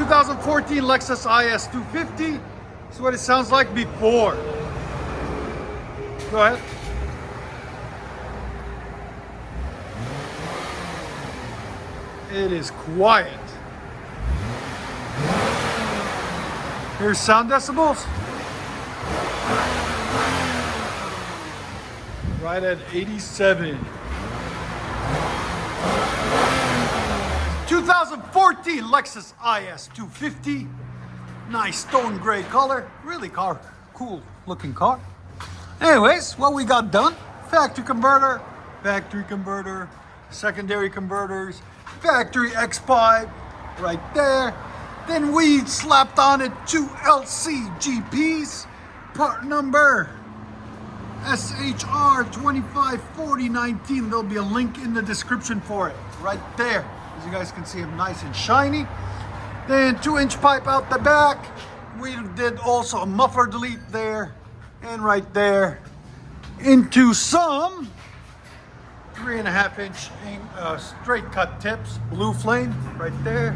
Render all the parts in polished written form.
2014 Lexus IS 250. This is what it sounds like before. Go ahead. It is quiet. Here's sound decibels. Right at 87. 2014 Lexus IS 250. Nice stone gray color. Really cool looking car. Anyways, what we got done: factory converter, secondary converters, factory X pipe right there. Then we slapped on it 2 LCGPs, part number SHR 254019. There'll be a link in the description for it right there. As you guys can see, them nice and shiny. Then 2-inch pipe out the back. We did also a muffler delete there and right there into some 3.5-inch straight cut tips, blue flame right there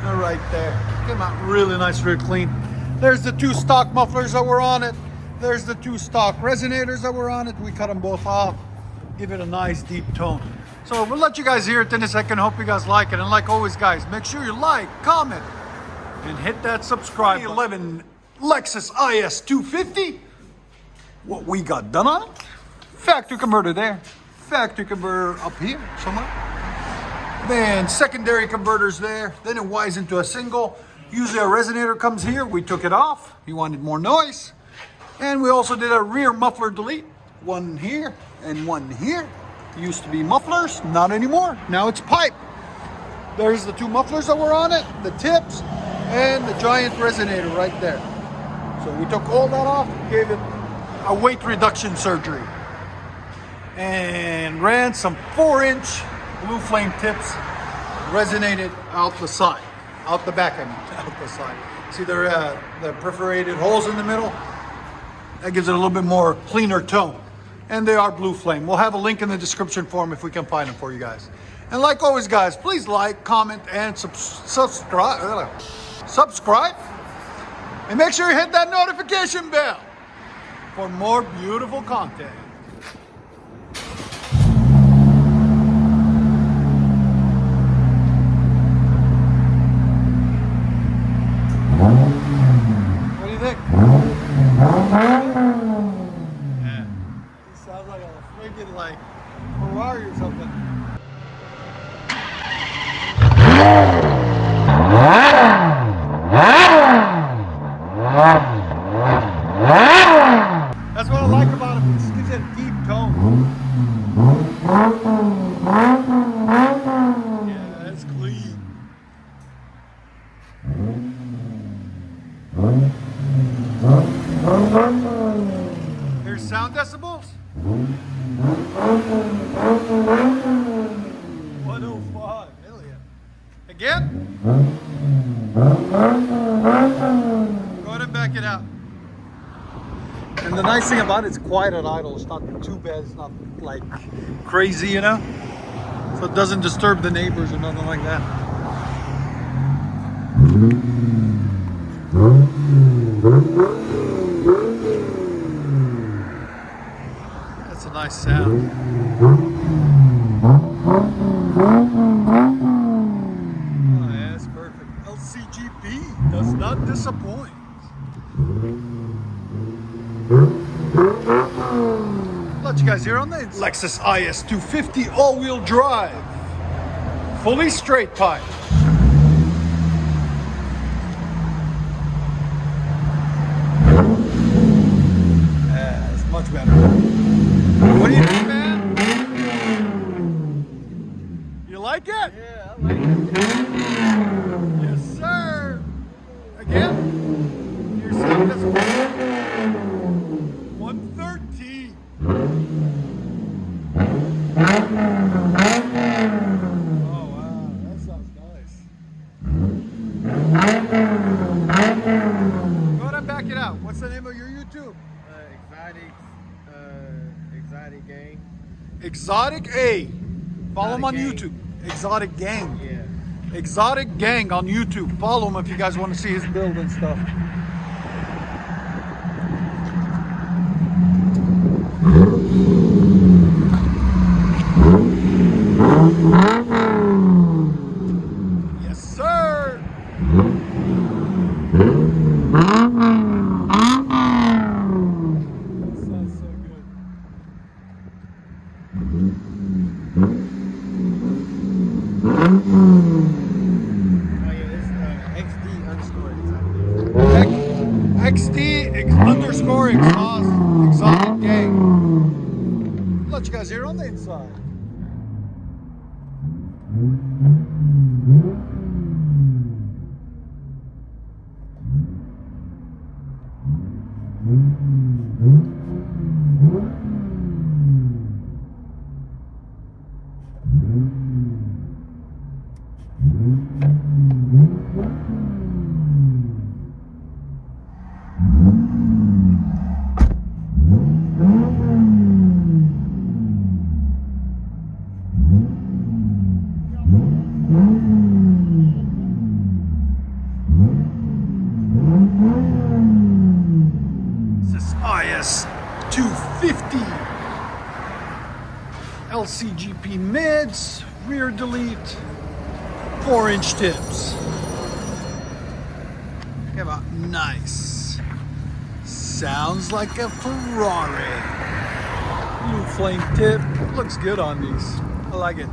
and right there. Came out really nice, real clean. There's the 2 stock mufflers that were on it. There's the 2 stock resonators that were on it. We cut them both off, give it a nice deep tone. So we'll let you guys hear it in a second. Hope you guys like it. And like always, guys, make sure you like, comment, and hit that subscribe button. 2011 Lexus IS 250. What we got done on it: factory converter there, factory converter up here somewhere. Then secondary converters there. Then it wires into a single. Usually a resonator comes here. We took it off. He wanted more noise. And we also did a rear muffler delete. One here and one here. Used to be mufflers, not anymore. Now it's pipe. There's the 2 mufflers that were on it, the tips, and the giant resonator right there. So we took all that off, gave it a weight reduction surgery, and ran some 4-inch blue flame tips, resonated out the side, out the back, I mean, out the side. See the perforated holes in the middle? That gives it a little bit more cleaner tone. And they are blue flame. We'll have a link in the description for them if we can find them for you guys. And like always, guys, please like, comment, and subscribe. And make sure you hit that notification bell for more beautiful content. What do you think? Sounds like a freaking Ferrari or something. That's what I like about it. It just gives it a deep tone. Yeah, that's clean. Here's sound decibels. 105 million. Again? Go ahead and back it out. And the nice thing about it, it's quiet at idle. It's not too bad. It's not like crazy, you know? So it doesn't disturb the neighbors or nothing like that. That's a nice sound. Oh, yeah, that's perfect. LCGP does not disappoint. Let you guys hear on the Lexus IS 250 all-wheel drive, fully straight pipe. Much better. What do you think, man? You like it? Yeah, I like it. Yes, sir. Again? Here's sound decibels. 113. Oh, wow. That sounds nice. Go ahead and back it out. What's the name of your YouTube? Exotic Gang. Exotic A. Follow him on Gang. YouTube. Exotic Gang. Yeah. Exotic Gang on YouTube. Follow him if you guys want to see his build and stuff. Yes, sir. Sounds so good. XD_exhaust Exotic Gang. Let you guys hear on the inside. This is IS 250 LCGP mids, rear delete, 4-inch tips. Come on, nice. Sounds like a Ferrari. Blue flame tip, looks good on these. I like it.